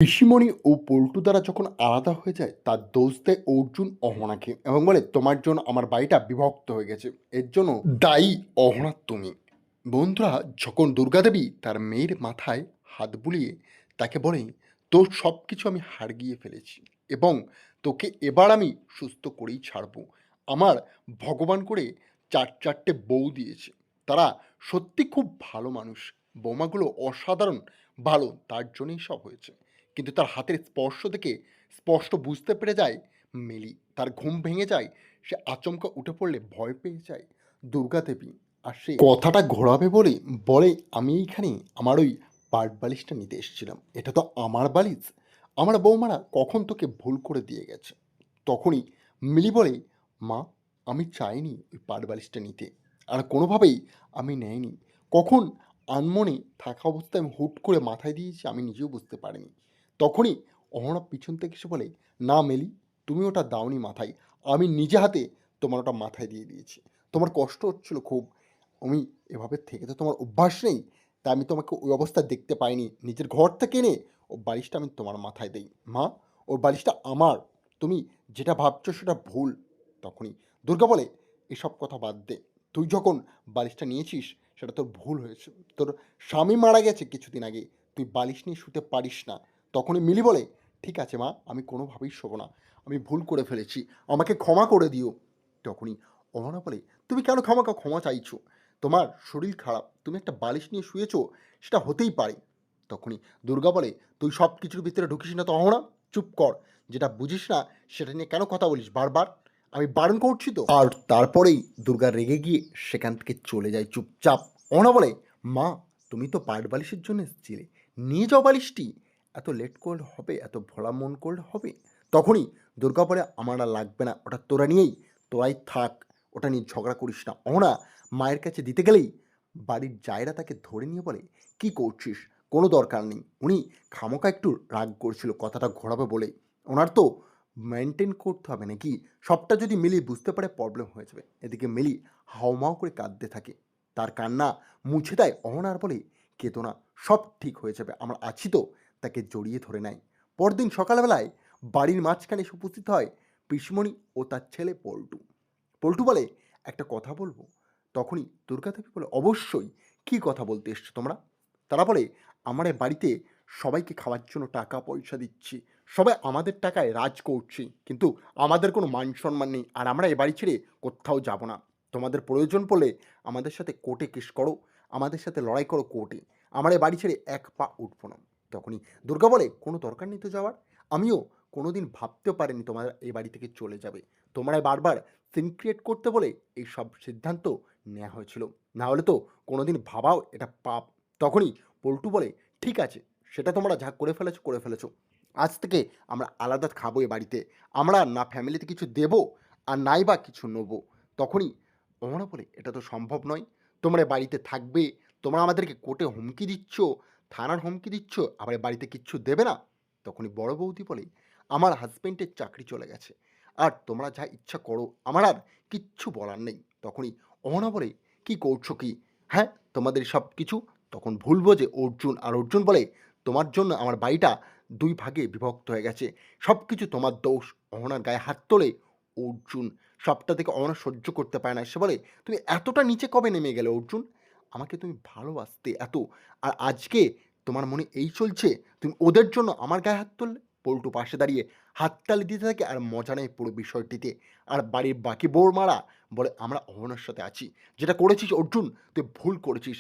পিসিমণি ও পল্টু দ্বারা যখন আলাদা হয়ে যায় তার দোষ দেয় অর্জুন অহনাকে এবং বলে তোমার জন্য আমার বাড়িটা বিভক্ত হয়ে গেছে, এর জন্য দায়ী অহনা তুমি। বন্ধুরা, যখন দুর্গাদেবী তার মেয়ের মাথায় হাত বুলিয়ে তাকে বলে তোর সব কিছু আমি হারিয়ে ফেলেছি এবং তোকে এবার আমি সুস্থ করেই ছাড়বো, আমার ভগবান করে চারটে বউ দিয়েছে, তারা সত্যি খুব ভালো মানুষ, বৌমাগুলো অসাধারণ ভালো, তার জন্যই সব হয়েছে। কিন্তু তার হাতের স্পর্শ থেকে স্পষ্ট বুঝতে পেরে যায় মিলি, তার ঘুম ভেঙে যায়, সে আচমকা উঠে পড়লে ভয় পেয়ে যায় দুর্গাদেবী। আর সে কথাটা ঘোরাবে বলে বলে আমি এইখানে আমার ওই পাট বালিশটা নিতে এসেছিলাম, এটা তো আমার বালিশ, আমার বৌমারা কখন তোকে ভুল করে দিয়ে গেছে। তখনই মিলি বলে মা, আমি চাইনি ওই পাট বালিশটা নিতে, আর কোনোভাবেই আমি নেয়নি, কখন আনমনে থাকা অবস্থায় আমি হুট করে মাথায় দিয়েছি আমি নিজেও বুঝতে পারিনি। তখনই অহনা পিছন থেকে এসে বলে না মেলি, তুমি ওটা দাওনি মাথায়, আমি নিজে হাতে তোমার ওটা মাথায় দিয়ে দিয়েছি, তোমার কষ্ট হচ্ছিল খুব, আমি এভাবে থেকে তো তোমার অভ্যাস নেই, তাই আমি তোমাকে ওই অবস্থায় দেখতে পাইনি, নিজের ঘর থেকে এনে ও বালিশটা আমি তোমার মাথায় দেই মা, ওর বালিশটা আমার, তুমি যেটা ভাবছো সেটা ভুল। তখনই দুর্গা বলে এসব কথা বাদ দে, তুই যখন বালিশটা নিয়েছিস সেটা তোর ভুল হয়েছে, তোর স্বামী মারা গেছে কিছুদিন আগে, তুই বালিশ নিয়ে শুতে পারিস না। তখনই মিলি বলে ঠিক আছে মা, আমি কোনোভাবেই শোবো না, আমি ভুল করে ফেলেছি, আমাকে ক্ষমা করে দিও। তখনই অহনা বলে তুমি কেন ক্ষমা চাইছো, তোমার শরীর খারাপ, তুমি একটা বালিশ নিয়ে শুয়েছো, সেটা হতেই পারে। তখনই দুর্গা বলে তুই সব কিছুর ভিতরে ঢুকিস না তো অহনা, চুপ কর, যেটা বুঝিস না সেটা নিয়ে কেন কথা বলিস বারবার, আমি বারণ করছি তো। আর তারপরেই দুর্গা রেগে গিয়ে সেখান থেকে চলে যায় চুপচাপ। অহনা বলে মা, তুমি তো পাট বালিশের জন্য এসেছিলে, নিয়ে যাও বালিশটি, এত লেট করলে হবে, এত ভোলা মন করলে হবে। তখনই দুর্গা বলে আমার আর লাগবে না, ওটা তোরা নিয়েই তোরাই থাক, ওটা নিয়ে ঝগড়া করিস না। অহনা মায়ের কাছে দিতে গেলেই বাড়ির জায়রা তাকে ধরে নিয়ে বলে কি করছিস, কোনো দরকার নেই, উনি খামোকা একটু রাগ করছিল কথাটা ঘোরাবে বলে, ওনার তো মেনটেন করতে হবে নাকি, সবটা যদি মিলি বুঝতে পারে প্রবলেম হয়ে যাবে। এদিকে মিলি হাউমাউ করে কাঁদতে থাকে, তার কান্না মুছে দেয় অহনার বলে কেঁদো না, সব ঠিক হয়ে যাবে, আমরা আছি তো, তাকে জড়িয়ে ধরে নেয়। পরদিন সকালবেলায় বাড়ির মাঝখানে এসে উপস্থিত হয় পিসমণি ও তার ছেলে পল্টু। পল্টু বলে একটা কথা বলবো। তখনই দুর্গাদেবী বলে অবশ্যই, কি কথা বলতে এসছো তোমরা। তারা বলে আমার এ বাড়িতে সবাইকে খাওয়ার জন্য টাকা পয়সা দিচ্ছি, সবাই আমাদের টাকায় রাজ করছি, কিন্তু আমাদের কোনো মান সম্মান নেই, আর আমরা এ বাড়ি ছেড়ে কোথাও যাব না। তোমাদের প্রয়োজন পড়লে আমাদের সাথে কোর্টে কেস করো, আমাদের সাথে লড়াই করো কোর্টে, আমরা এ বাড়ি ছেড়ে এক পা উঠবো না। তখনই দুর্গা বলে কোনো দরকার নেই তো যাওয়ার, আমিও কোনোদিন ভাবতেও পারিনি তোমার এই বাড়ি থেকে চলে যাবে, তোমরা বারবার সিন ক্রিয়েট করতে বলে এই সব সিদ্ধান্ত নেওয়া হয়েছিল, না হলে তো কোনোদিন ভাবাও এটা পাপ। তখনই পল্টু বলে ঠিক আছে, সেটা তোমরা যা করে ফেলেছো, আজ থেকে আমরা আলাদা খাবো এ বাড়িতে, আমরা না ফ্যামিলিতে কিছু দেব আর নাই বা কিছু নেবো। তখনই অমরা বলে এটা তো সম্ভব নয়, তোমরা এ বাড়িতে থাকবে, তোমরা আমাদেরকে কোর্টে হুমকি দিচ্ছ, থানার হুমকি দিচ্ছ, আবার এ বাড়িতে কিচ্ছু দেবে না। তখনই বড় বৌদি বলে আমার হাজবেন্ডের চাকরি চলে গেছে, আর তোমরা যা ইচ্ছা করো, আমার আর কিচ্ছু বলার নেই। তখনই অহনা বলে কি করছো কি, হ্যাঁ তোমাদের সব কিছু, তখন ভুলবো যে অর্জুন, আর অর্জুন বলে তোমার জন্য আমার বাড়িটা দুই ভাগে বিভক্ত হয়ে গেছে, সব কিছু তোমার দোষ। অহনার গায়ে হাত তোলে অর্জুন, সবটা থেকে অহনা সহ্য করতে পারে না, সে বলে তুমি এতটা নিচে কবে নেমে গেলে অর্জুন, আমাকে তুমি ভালোবাসতে এত, আর আজকে তোমার মনে এই চলছে তুমি ওদের জন্য আমার গায়ে হাত তুললে। পল্টু পাশে দাঁড়িয়ে হাততালি দিতে থাকে আর মজা নেয় পুরো বিষয়টিতে। আর বাড়ির বাকি বৌমারা বলে আমরা অহনার সাথে আছি, যেটা করেছিস অর্জুন তুই ভুল করেছিস,